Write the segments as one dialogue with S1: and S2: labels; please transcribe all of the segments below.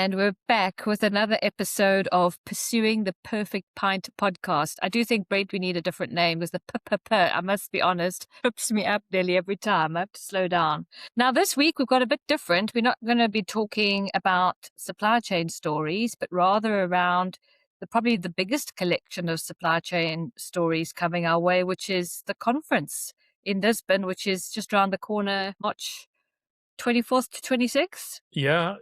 S1: And we're back with another episode of Pursuing the Perfect Pint podcast. I do think, Brent, we need a different name because the p, I must be honest, trips me up nearly every time. I have to slow down. Now, this week we've got a bit different. We're not going to be talking about supply chain stories, but rather around probably the biggest collection of supply chain stories coming our way, which is the conference in Lisbon, which is just around the corner, March 24th to 26th.
S2: Yeah,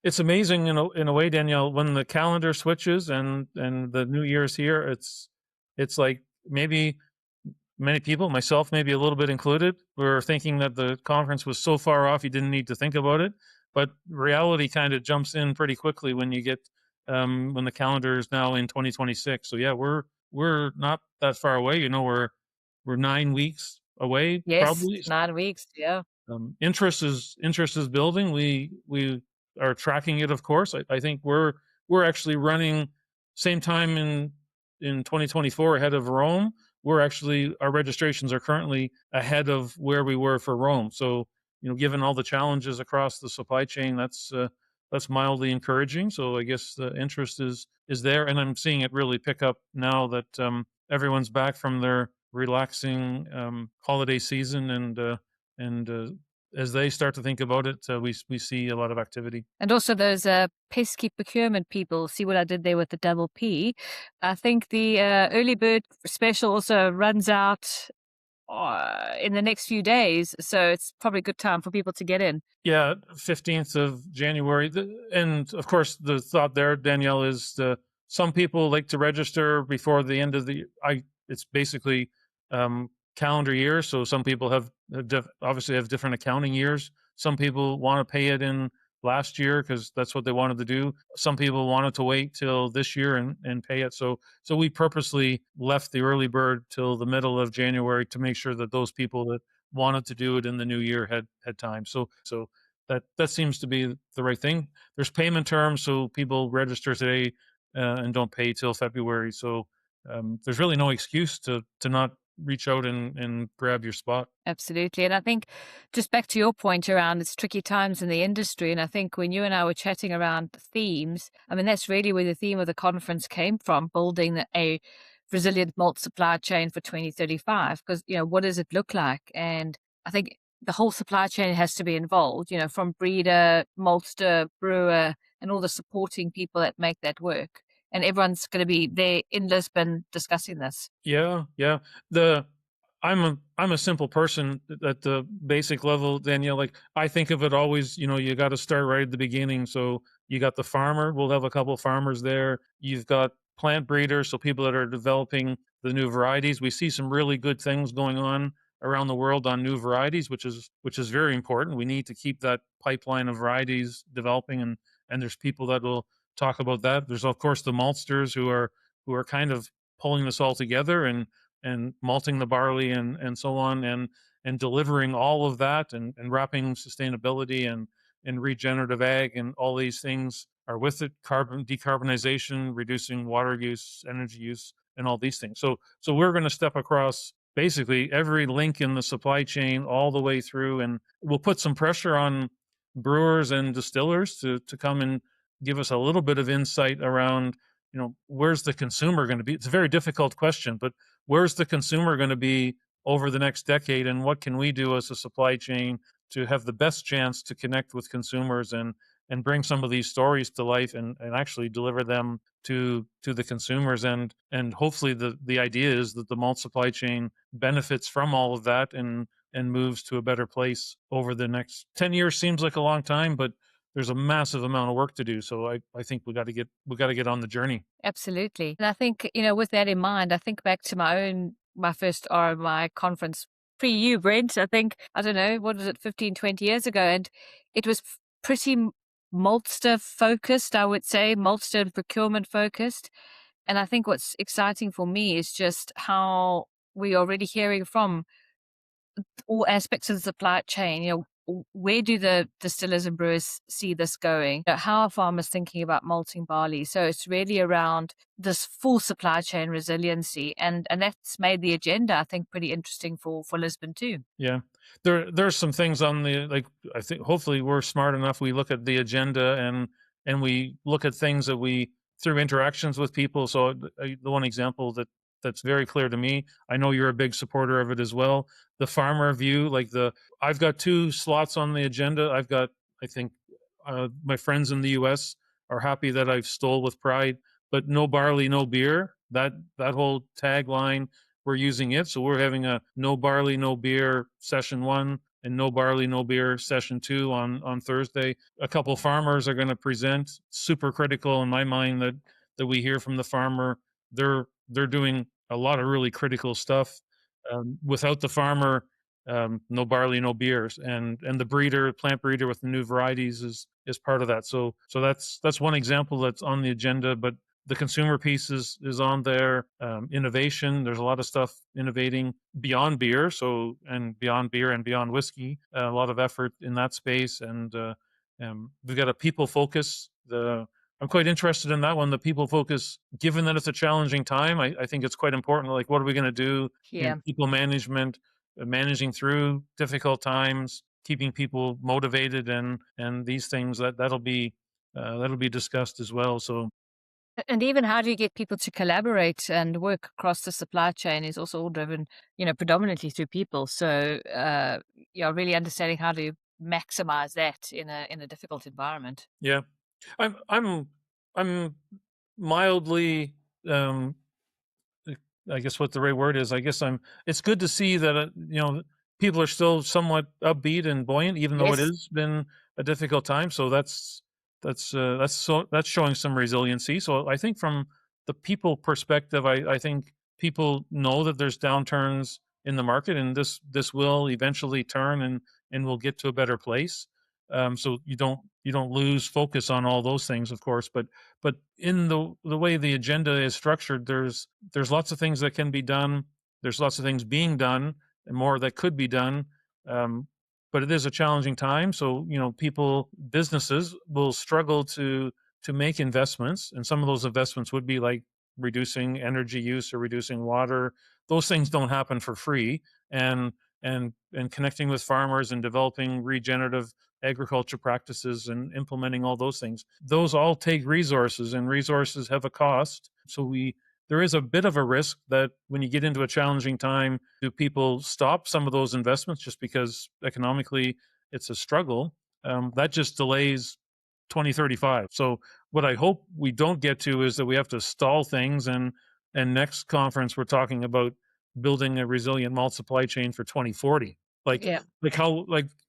S2: it's amazing in a way, Danielle, when the calendar switches and the new year's here. It's like maybe many people, myself maybe a little bit included, were thinking that the conference was so far off you didn't need to think about it. But reality kind of jumps in pretty quickly when you get when the calendar is now in 2026. So yeah, we're not that far away. We're 9 weeks away,
S1: Yes,
S2: probably.
S1: 9 weeks. Yeah.
S2: Interest is building. We are tracking it, of course. I think we're actually running same time in 2024 ahead of Rome. Our registrations are currently ahead of where we were for Rome. So given all the challenges across the supply chain, that's mildly encouraging. So I guess the interest is there, and I'm seeing it really pick up now that everyone's back from their relaxing holiday season, and as they start to think about it, we see a lot of activity.
S1: And also those pesky procurement people. See what I did there with the double P. I think the early bird special also runs out in the next few days. So it's probably a good time for people to get in.
S2: Yeah, 15th of January. And of course, the thought there, Danielle, is some people like to register before the end of the it's basically calendar year. So some people obviously have different accounting years. Some people want to pay it in last year because that's what they wanted to do. Some people wanted to wait till this year and pay it. So we purposely left the early bird till the middle of January to make sure that those people that wanted to do it in the new year had time. So that seems to be the right thing. There's payment terms, so people register today and don't pay till February. So there's really no excuse to not reach out and grab your spot.
S1: Absolutely. And I think just back to your point around it's tricky times in the industry. And I think when you and I were chatting around the themes, I mean, that's really where the theme of the conference came from, building a resilient malt supply chain for 2035. Because, what does it look like? And I think the whole supply chain has to be involved, from breeder, maltster, brewer, and all the supporting people that make that work. And everyone's going to be there in Lisbon discussing this.
S2: Yeah. I'm a simple person at the basic level, Danielle. Like I think of it always, you got to start right at the beginning. So you got the farmer. We'll have a couple of farmers there. You've got plant breeders, so people that are developing the new varieties. We see some really good things going on around the world on new varieties, which is very important. We need to keep that pipeline of varieties developing, and there's people that will talk about that. There's of course the maltsters who are kind of pulling this all together and malting the barley and so on and delivering all of that and wrapping sustainability and regenerative ag and all these things are with it. Decarbonization, reducing water use, energy use, and all these things. So we're going to step across basically every link in the supply chain all the way through, and we'll put some pressure on brewers and distillers to come and give us a little bit of insight around, where's the consumer going to be? It's a very difficult question, but where's the consumer going to be over the next decade, and what can we do as a supply chain to have the best chance to connect with consumers and bring some of these stories to life and actually deliver them to the consumers, and hopefully the idea is that the malt supply chain benefits from all of that and moves to a better place over the next 10 years. Seems like a long time, but there's a massive amount of work to do. So I think we got to get on the journey.
S1: Absolutely. And I think, with that in mind, I think back to my first RMI conference pre you, Brent. I think, I don't know, what was it, 15, 20 years ago. And it was pretty maltster focused, I would say, maltster and procurement focused. And I think what's exciting for me is just how we're already hearing from all aspects of the supply chain. Where do the distillers and brewers see this going? How are farmers thinking about malting barley? So it's really around this full supply chain resiliency, and that's made the agenda, I think, pretty interesting for Lisbon too.
S2: Yeah, there's some things on I think hopefully we're smart enough. We look at the agenda and we look at things that we through interactions with people. So the one example that's very clear to me, I know you're a big supporter of it as well. The farmer view, like the I've got two slots on the agenda. I've got, I think, my friends in the U.S. are happy that I've stole with pride, but no barley, no beer. That whole tagline, we're using it. So we're having a no barley, no beer session one, and no barley, no beer session two on Thursday. A couple farmers are going to present. Super critical in my mind that we hear from the farmer. They're doing a lot of really critical stuff. Without the farmer, no barley, no beers, and the breeder, plant breeder with the new varieties is part of that. So that's one example that's on the agenda. But the consumer piece is on there. Innovation, there's a lot of stuff innovating beyond beer, so and beyond beer and beyond whiskey. A lot of effort in that space, and we've got a people focus. The I'm quite interested in that one. The people focus, given that it's a challenging time, I think it's quite important. Like, what are we going to do in
S1: Yeah.
S2: people management, managing through difficult times, keeping people motivated, and these things that'll be discussed as well. So
S1: And even how do you get people to collaborate and work across the supply chain is also all driven, predominantly through people. So, yeah, really understanding how to maximize that in a difficult environment.
S2: yeah, I'm mildly um, I guess what the right word is. I guess it's good to see that people are still somewhat upbeat and buoyant, even though it
S1: Yes.
S2: has been a difficult time. So that's showing some resiliency. So I think from the people perspective, I think people know that there's downturns in the market, and this will eventually turn, and we'll get to a better place. So you don't lose focus on all those things, of course, but in the way the agenda is structured, there's lots of things that can be done. There's lots of things being done, and more that could be done. Um, but it is a challenging time, so businesses will struggle to make investments, and some of those investments would be like reducing energy use or reducing water. Those things don't happen for free, and and connecting with farmers and developing regenerative agriculture practices and implementing all those things. Those all take resources, and resources have a cost. So there is a bit of a risk that when you get into a challenging time, do people stop some of those investments just because economically it's a struggle? That just delays 2035. So what I hope we don't get to is that we have to stall things, and next conference we're talking about building a resilient malt supply chain for 2040. Like
S1: Yeah.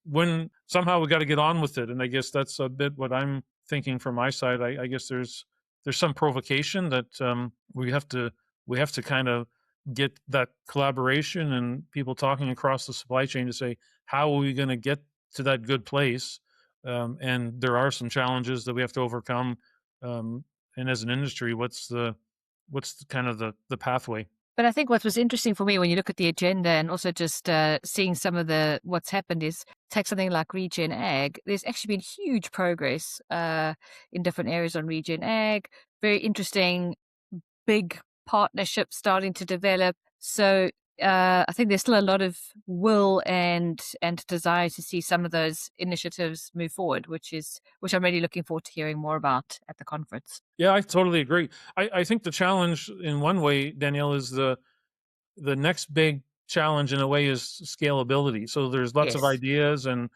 S2: when somehow we got to get on with it. And I guess that's a bit what I'm thinking from my side. I guess there's some provocation that we have to kind of get that collaboration and people talking across the supply chain to say, how are we going to get to that good place? And there are some challenges that we have to overcome. And as an industry, what's the kind of the pathway?
S1: But I think what was interesting for me when you look at the agenda and also just seeing some of the what's happened is take something like regen ag. There's actually been huge progress in different areas on regen ag. Very interesting, big partnerships starting to develop. So I think there's still a lot of will and desire to see some of those initiatives move forward, which I'm really looking forward to hearing more about at the conference.
S2: Yeah, I totally agree. I think the challenge in one way, Danielle, is the next big challenge in a way is scalability. So there's lots of
S1: Yes,
S2: ideas, and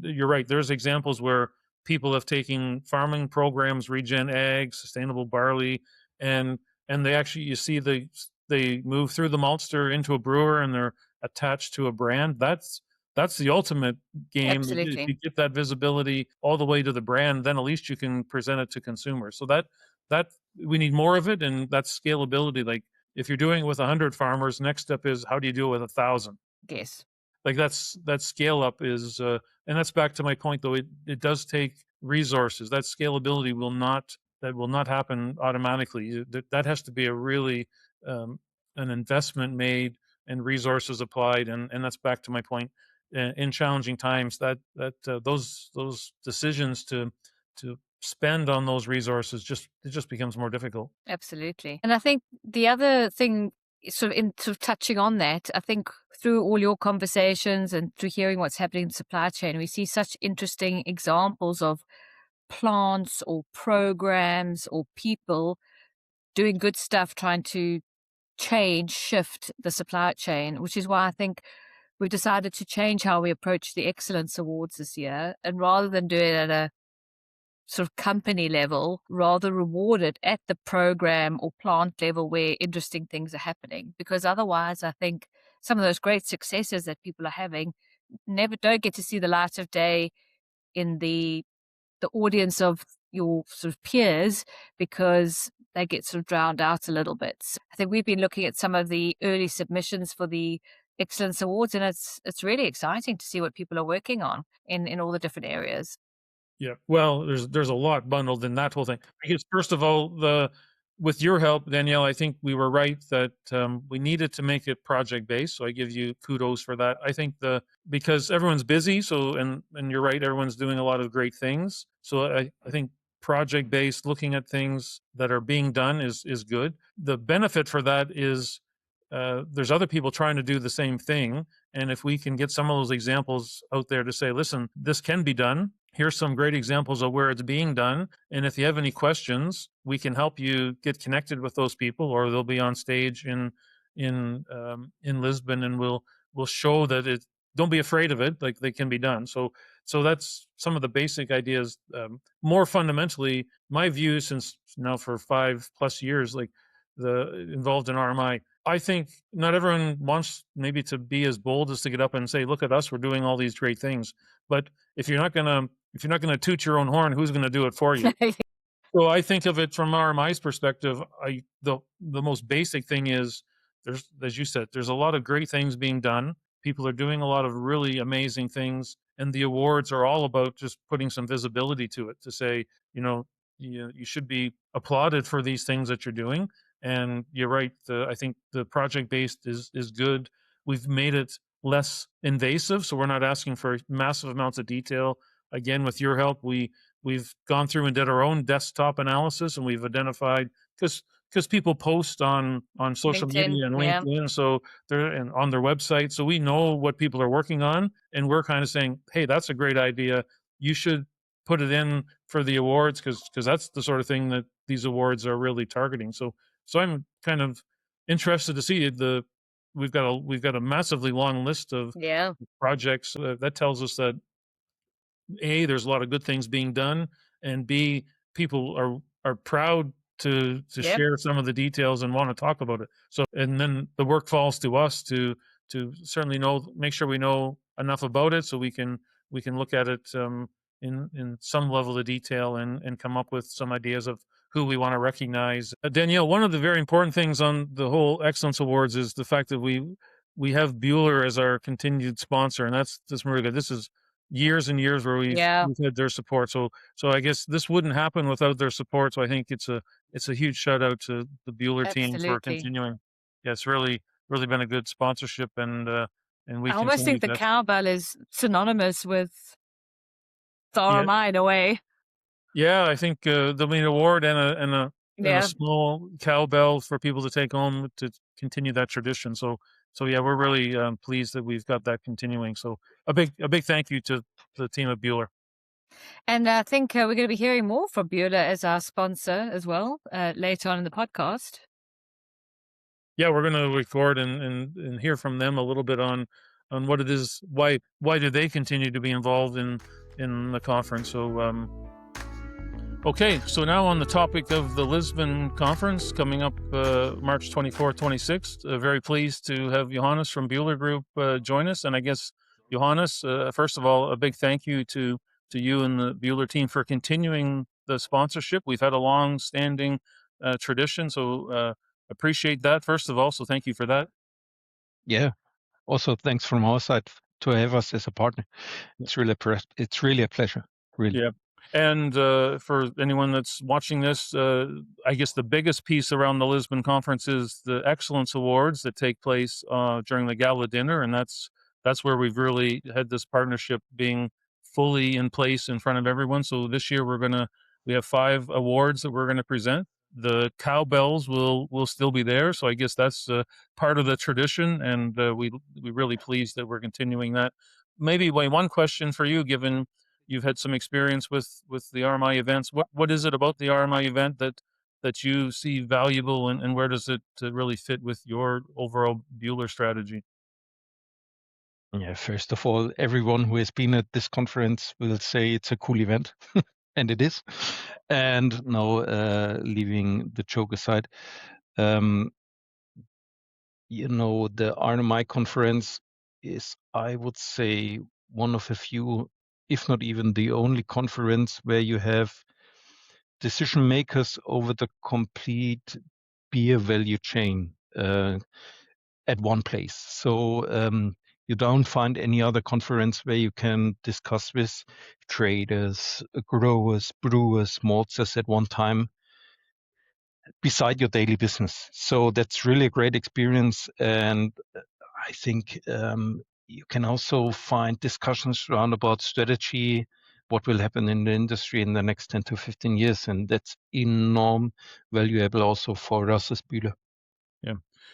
S2: you're right. There's examples where people have taken farming programs, regen ag, sustainable barley, and and they actually you see they move through the maltster into a brewer, and they're attached to a brand. That's the ultimate game. If
S1: absolutely.
S2: you get that visibility all the way to the brand, then at least you can present it to consumers. So that we need more of it, and that's scalability. Like if you're doing it with 100 farmers, next step is how do you do it with 1,000?
S1: Yes,
S2: Like that scale up is, and that's back to my point though. It does take resources. That scalability will not happen automatically. That has to be a really um, an investment made and resources applied, and that's back to my point. In challenging times, those decisions to spend on those resources just becomes more difficult.
S1: absolutely. And I think the other thing, sort of touching on that, I think through all your conversations and through hearing what's happening in the supply chain, we see such interesting examples of plants or programs or people doing good stuff, trying to shift the supply chain, which is why I think we've decided to change how we approach the Excellence Awards this year. And rather than do it at a sort of company level, rather reward it at the program or plant level where interesting things are happening. Because otherwise, I think some of those great successes that people are having never don't get to see the light of day in the audience of your sort of peers because they get sort of drowned out a little bit. So I think we've been looking at some of the early submissions for the Excellence Awards, and it's really exciting to see what people are working on in all the different areas.
S2: Yeah. Well, there's a lot bundled in that whole thing. I guess first of all, the with your help, Danielle, I think we were right that we needed to make it project based. So I give you kudos for that. I think the because everyone's busy, so and you're right, everyone's doing a lot of great things. So I think project based, looking at things that are being done is good. The benefit for that is there's other people trying to do the same thing, and if we can get some of those examples out there to say, listen, this can be done, here's some great examples of where it's being done. And if you have any questions, we can help you get connected with those people, or they'll be on stage in Lisbon, and we'll show that it. Don't be afraid of it; like they can be done. So that's some of the basic ideas. More fundamentally, my view since now for 5+ years, like the involved in RMI. I think not everyone wants maybe to be as bold as to get up and say, "Look at us, we're doing all these great things." But if you're not gonna toot your own horn, who's gonna do it for you? So I think of it from RMI's perspective. The most basic thing is there's, as you said, there's a lot of great things being done. People are doing a lot of really amazing things, and the awards are all about just putting some visibility to it to say, you know, you should be applauded for these things that you're doing. And you're right. I think the project based is good. We've made it less invasive, so we're not asking for massive amounts of detail. Again, with your help, we've gone through and did our own desktop analysis, and we've identified because people post on social
S1: LinkedIn,
S2: media and
S1: yeah,
S2: LinkedIn, so they're and on their website, so we know what people are working on, and we're kind of saying, hey, that's a great idea. You should put it in for the awards because that's the sort of thing that these awards are really targeting. So I'm kind of interested to see the we've got a massively long list of
S1: yeah,
S2: projects that tells us that a, there's a lot of good things being done, and B, people are proud to
S1: yep,
S2: share some of the details and want to talk about it. So, and then the work falls to us to certainly make sure we know enough about it so we can look at it in some level of detail and come up with some ideas of who we want to recognize. Danielle, one of the very important things on the whole Excellence Awards is the fact that we have Bueller as our continued sponsor, and that's really good. This is years and years where
S1: yeah,
S2: we've had their support. So I guess this wouldn't happen without their support. So I think it's a huge shout out to the Bueller team for
S1: absolutely.
S2: continuing. Yeah, it's really been a good sponsorship, and we
S1: I almost
S2: continue
S1: think the
S2: that.
S1: cowbell is synonymous with the
S2: Yeah,
S1: RMI in a way.
S2: yeah. I think there'll be an award and a
S1: Yeah.
S2: small cowbell for people to take home to continue that tradition. So yeah, we're really pleased that we've got that continuing. So a big thank you to the team at Bueller.
S1: And I think we're going to be hearing more from Beulah as our sponsor as well later on in the podcast.
S2: Yeah, we're going to record and hear from them a little bit on what it is, why do they continue to be involved in the conference. So okay, so now on the topic of the Lisbon conference coming up March 24th, 26th, very pleased to have Johannes from Bueller Group join us. And I guess, Johannes, first of all, a big thank you to you and the Bueller team for continuing the sponsorship. We've had a long standing tradition, so appreciate that, first of all. So thank you for that.
S3: Yeah. Also, thanks from our side to have us as a partner. It's really a pleasure. Really.
S2: Yeah. And for anyone that's watching this, I guess the biggest piece around the Lisbon conference is the Excellence Awards that take place during the gala dinner, and that's where we've really had this partnership being fully in place in front of everyone. So this year we have 5 awards that we're gonna present. The cowbells will still be there, so I guess that's part of the tradition, and we really pleased that we're continuing that. Maybe one question for you, given you've had some experience with the RMI events. What is it about the RMI event that you see valuable, and where does it really fit with your overall Bueller strategy?
S3: Yeah, first of all, everyone who has been at this conference will say it's a cool event, and it is. And now, leaving the joke aside, the RMI conference is, I would say, one of a few, if not even the only conference where you have decision makers over the complete beer value chain at one place. So you don't find any other conference where you can discuss with traders, growers, brewers, maltsters at one time beside your daily business. So that's really a great experience. And I think you can also find discussions around about strategy, what will happen in the industry in the next 10 to 15 years. And that's enorm valuable also for us as Bühler.
S2: Yeah.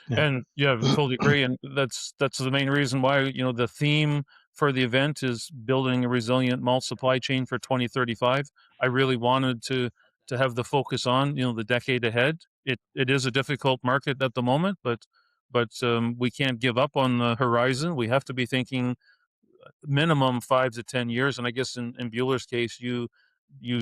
S3: Yeah.
S2: And yeah, totally agree. And that's the main reason why, the theme for the event is building a resilient malt supply chain for 2035. I really wanted to have the focus on, the decade ahead. It is a difficult market at the moment, but we can't give up on the horizon. We have to be thinking minimum 5 to 10 years. And I guess in Bueller's case, you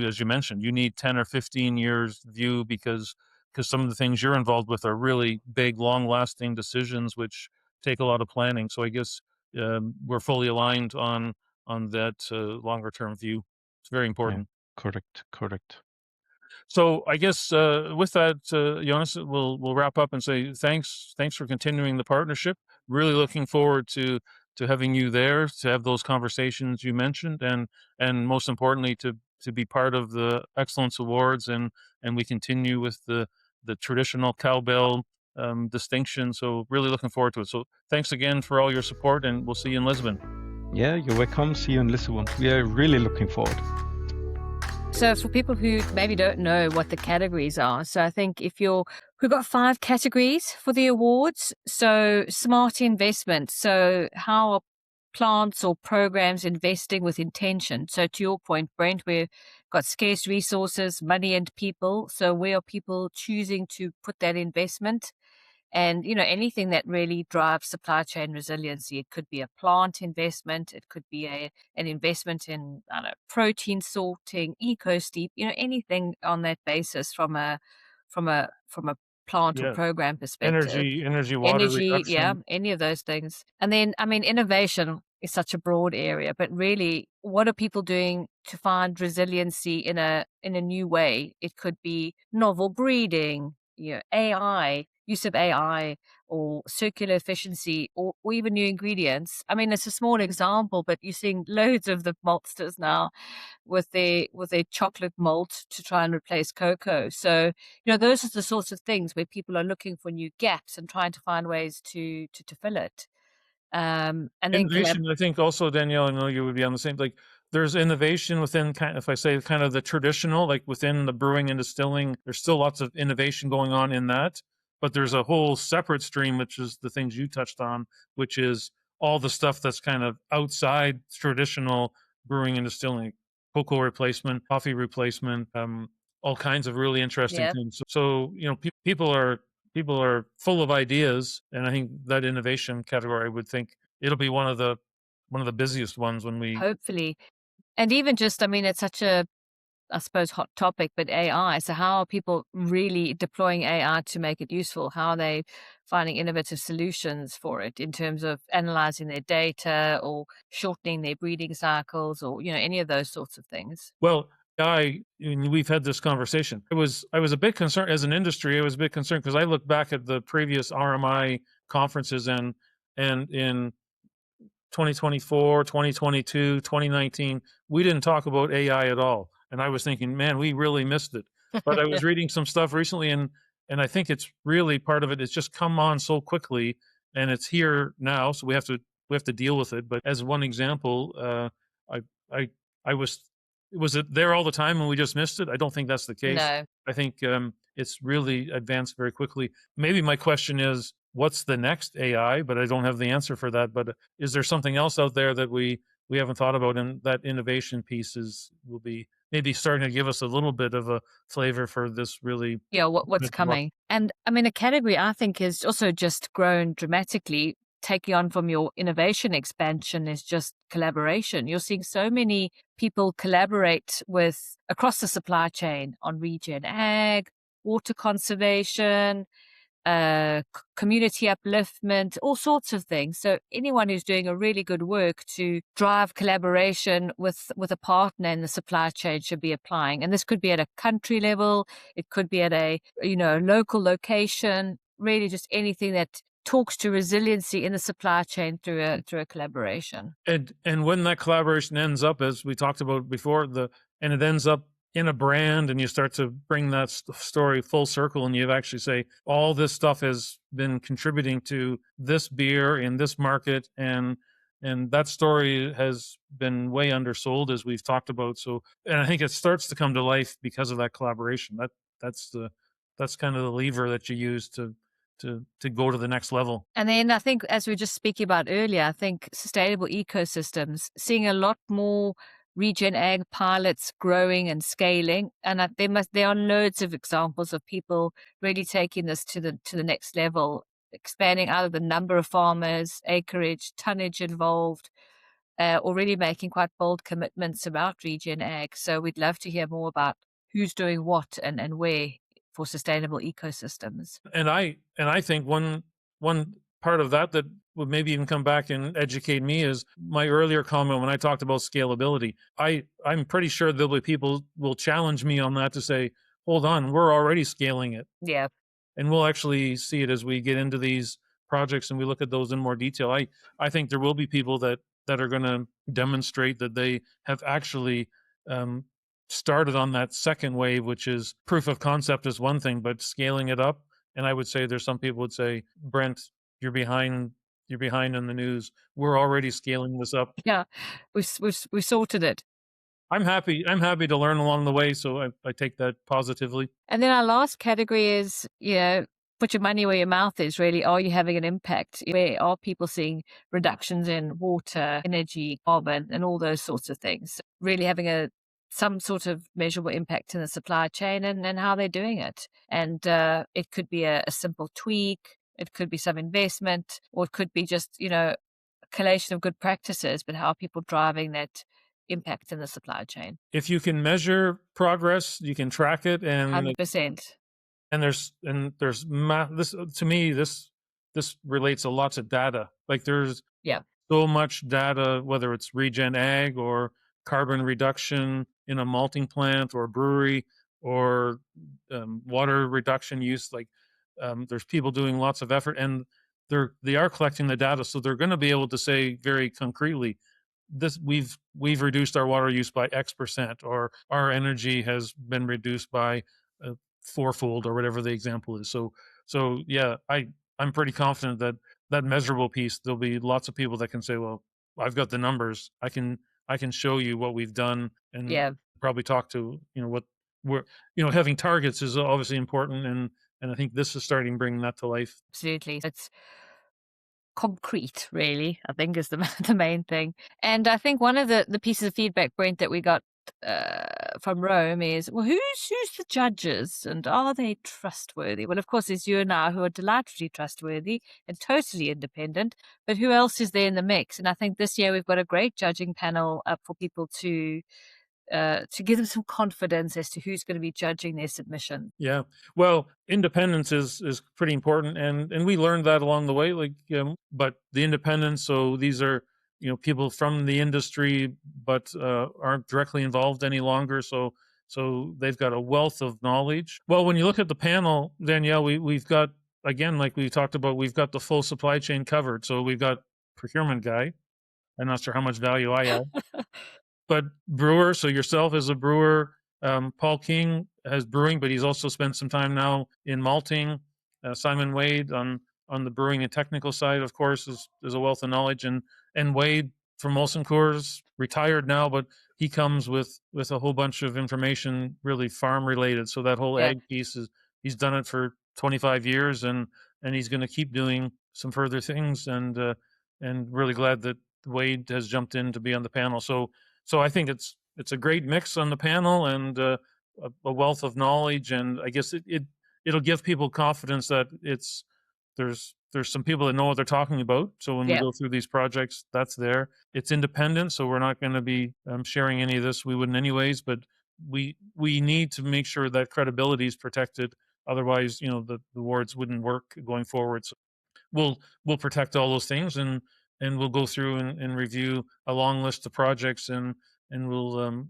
S2: as you mentioned, you need 10 or 15 years view because some of the things you're involved with are really big, long-lasting decisions which take a lot of planning. So I guess we're fully aligned on that longer term view. It's very
S3: Yeah,
S2: important.
S3: correct.
S2: So I guess with that, Jonas, we'll wrap up and say thanks for continuing the partnership. Really looking forward to having you there to have those conversations you mentioned, and most importantly to be part of the Excellence Awards, and we continue with the traditional cowbell distinction. So really looking forward to it. So thanks again for all your support, and we'll see you in Lisbon.
S3: Yeah, you're welcome. See you in Lisbon. We are really looking forward.
S1: So for people who maybe don't know what the categories are, so I think we've got 5 categories for the awards. So smart investment. So how are plants or programs investing with intention? So to your point, Brent, we've got scarce resources, money and people. So where are people choosing to put that investment? And, anything that really drives supply chain resiliency. It could be a plant investment. It could be an investment in, I don't know, protein sorting, eco-steep, anything on that basis from a plant or
S2: Yeah,
S1: program perspective.
S2: water
S1: Energy, yeah,
S2: reduction.
S1: any of those things. And then, innovation is such a broad area, but really, what are people doing to find resiliency in a new way? It could be novel breeding, AI, use of AI, or circular efficiency, or even new ingredients. It's a small example, but you're seeing loads of the maltsters now with their chocolate malt to try and replace cocoa. So, those are the sorts of things where people are looking for new gaps and trying to find ways to fill it. And then
S2: Innovation, I think also, Danielle, I know you would be on the same, like there's innovation within if I say kind of the traditional, like within the brewing and distilling, there's still lots of innovation going on in that. But there's a whole separate stream, which is the things you touched on, which is all the stuff that's kind of outside traditional brewing and distilling, cocoa replacement, coffee replacement, all kinds of really interesting
S1: yeah,
S2: things. So, people are full of ideas, and I think that innovation category, I would think it'll be one of the busiest ones when we.
S1: hopefully. And even just, it's such a, I suppose, hot topic, but AI. So how are people really deploying AI to make it useful? How are they finding innovative solutions for it in terms of analyzing their data or shortening their breeding cycles, or, any of those sorts of things?
S2: Well, we've had this conversation. I was a bit concerned as an industry. I was a bit concerned because I look back at the previous RMI conferences, and in 2024, 2022, 2019, we didn't talk about AI at all. And I was thinking, man, we really missed it. But I was reading some stuff recently, and I think it's really part of it. It's just come on so quickly, and it's here now, so we have to deal with it. But as one example, I I I was it there all the time and we just missed it? I don't think that's the case.
S1: No.
S2: I think it's really advanced very quickly. Maybe my question is, what's the next AI? But I don't have the answer for that. But is there something else out there that we haven't thought about, and that innovation piece will be maybe starting to give us a little bit of a flavor for this really
S1: Yeah, what's coming. And I mean, a category I think has also just grown dramatically, taking on from your innovation expansion is just collaboration. You're seeing so many people collaborate with across the supply chain on regen ag, water conservation, community upliftment, all sorts of things. So anyone who's doing a really good work to drive collaboration with a partner in the supply chain should be applying. And this could be at a country level, it could be at a local location, really just anything that talks to resiliency in the supply chain through a collaboration.
S2: And when that collaboration ends up, as we talked about before, and it ends up in a brand, and you start to bring that story full circle, and you actually say all this stuff has been contributing to this beer in this market, and that story has been way undersold, as we've talked about. So, and I think it starts to come to life because of that collaboration. That's kind of the lever that you use to go to the next level.
S1: And then I think, as we were just speaking about earlier, I think sustainable ecosystems, seeing a lot more regen ag pilots growing and scaling. And there are loads of examples of people really taking this to the next level, expanding out of the number of farmers, acreage, tonnage involved, already making quite bold commitments about regen ag. So we'd love to hear more about who's doing what and where for sustainable ecosystems.
S2: And I think one part of that would maybe even come back and educate me is my earlier comment when I talked about scalability. I'm pretty sure there'll be people will challenge me on that to say, hold on, we're already scaling it.
S1: Yeah.
S2: And we'll actually see it as we get into these projects and we look at those in more detail. I think there will be people that are going to demonstrate that they have actually um, started on that second wave, which is proof of concept is one thing, but scaling it up. And I would say there's some people would say, Brent, you're behind. You're behind in the news. We're already scaling this up.
S1: Yeah, we sorted it.
S2: I'm happy. I'm happy to learn along the way, so I take that positively.
S1: And then our last category is, put your money where your mouth is, really. Are you having an impact? Where are people seeing reductions in water, energy, carbon, and all those sorts of things? Really having some sort of measurable impact in the supply chain and how they're doing it. And it could be a simple tweak, it could be some investment, or it could be just, a collation of good practices, but how are people driving that impact in the supply chain?
S2: If you can measure progress, you can track it, and
S1: 100%.
S2: there's this to me this relates a lot to data. Like there's
S1: Yeah.
S2: so much data, whether it's regen ag or carbon reduction in a malting plant or brewery or water reduction use. Like there's people doing lots of effort, and they are collecting the data, so they're going to be able to say very concretely, this we've reduced our water use by X%, or our energy has been reduced by fourfold, or whatever the example is. So yeah, I'm pretty confident that that measurable piece, there'll be lots of people that can say, well, I've got the numbers. I can show you what we've done, and
S1: Yeah.
S2: probably talk to what we're having targets is obviously important, and I think this is starting bringing that to life.
S1: Absolutely. It's concrete, really, I think is the the main thing. And I think one of the pieces of feedback, Brent, that we got from Rome is, well, who's the judges and are they trustworthy? Well, of course, there's you and I who are delightfully trustworthy and totally independent, but who else is there in the mix? And I think this year we've got a great judging panel up for people to give them some confidence as to who's going to be judging their submission.
S2: Yeah. Well, independence is pretty important, and we learned that along the way. Like, but the independence. So these are people from the industry, but aren't directly involved any longer. So they've got a wealth of knowledge. Well, when you look at the panel, Danielle, we've got, again, like we talked about, we've got the full supply chain covered. So we've got procurement guy. I'm not sure how much value I add. But brewer, so yourself as a brewer, Paul King has brewing, but he's also spent some time now in malting. Simon Wade on the brewing and technical side, of course, is a wealth of knowledge, and Wade from Molson Coors, retired now, but he comes with a whole bunch of information, really farm related. So that whole
S1: Yeah.
S2: ag piece he's done it for 25 years, and he's going to keep doing some further things, and really glad that Wade has jumped in to be on the panel. So I think it's a great mix on the panel, and a wealth of knowledge, and I guess it'll give people confidence that there's some people that know what they're talking about. So when we
S1: Yeah.
S2: go through these projects, that's there. It's independent, so we're not going to be sharing any of this. We wouldn't anyways, but we need to make sure that credibility is protected. Otherwise, the awards wouldn't work going forward. So we'll protect all those things, and we'll go through and review a long list of projects, and we'll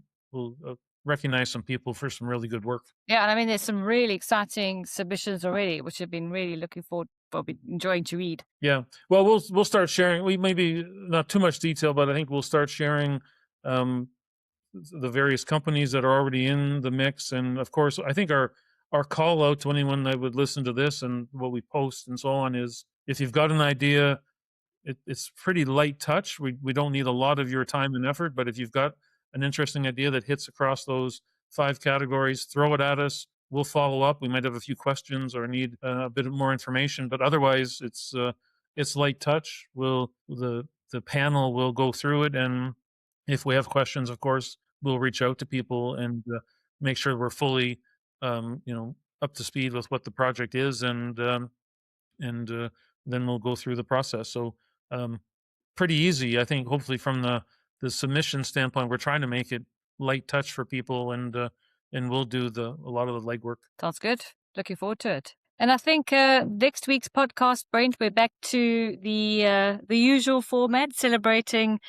S2: recognize some people for some really good work.
S1: Yeah, and I mean, there's some really exciting submissions already, which I've been really looking forward, well, been enjoying to read.
S2: Yeah, well, we'll start sharing. We maybe not too much detail, but I think we'll start sharing the various companies that are already in the mix, and of course, I think our call out to anyone that would listen to this and what we post and so on is, if you've got an idea, it's pretty light touch. We don't need a lot of your time and effort, but if you've got an interesting idea that hits across those 5 categories, throw it at us. We'll follow up. We might have a few questions or need a bit more information, but otherwise, it's light touch. The panel will go through it, and if we have questions, of course, we'll reach out to people and make sure we're fully, up to speed with what the project is, and then we'll go through the process. So pretty easy, I think. Hopefully, from the submission standpoint, we're trying to make it light touch for people, and we'll do a lot of the legwork.
S1: Sounds good. Looking forward to it. And I think next week's podcast, Brent, we're back to the usual format, celebrating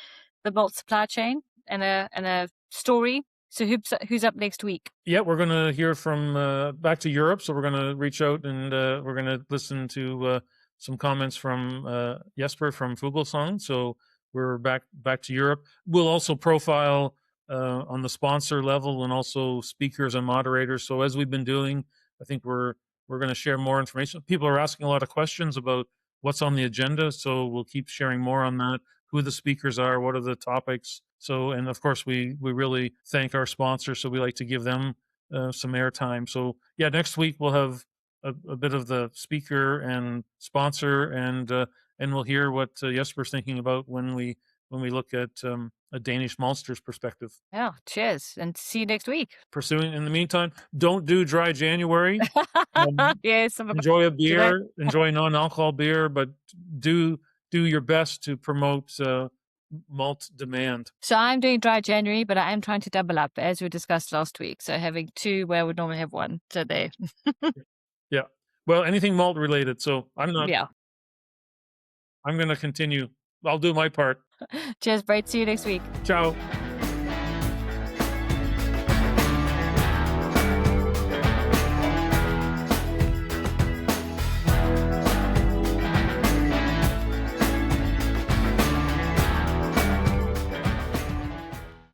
S1: the malt supply chain and a story. So who's up next week?
S2: Yeah, we're going to hear from back to Europe. So we're going to reach out, and we're going to listen to some comments from Jesper from Fuglsang. So we're back to Europe. We'll also profile on the sponsor level, and also speakers and moderators. So as we've been doing, I think we're going to share more information. People are asking a lot of questions about what's on the agenda, so we'll keep sharing more on that. Who the speakers are, what are the topics. So, and of course, we really thank our sponsors, so we like to give them some airtime. So yeah, next week we'll have a bit of the speaker and sponsor, and we'll hear what Jesper's thinking about when we look at a Danish maltster's perspective.
S1: Yeah, cheers, and see you next week.
S2: Pursuing, in the meantime, don't do dry January.
S1: Yes,
S2: enjoy a beer, enjoy non-alcohol beer, but do your best to promote malt demand.
S1: So I'm doing dry January, but I am trying to double up, as we discussed last week. So having 2 where I would normally have 1. So there.
S2: Yeah. Well, anything malt related. So
S1: Yeah.
S2: I'm going to continue. I'll do my part.
S1: Cheers, Brent. See you next week.
S2: Ciao.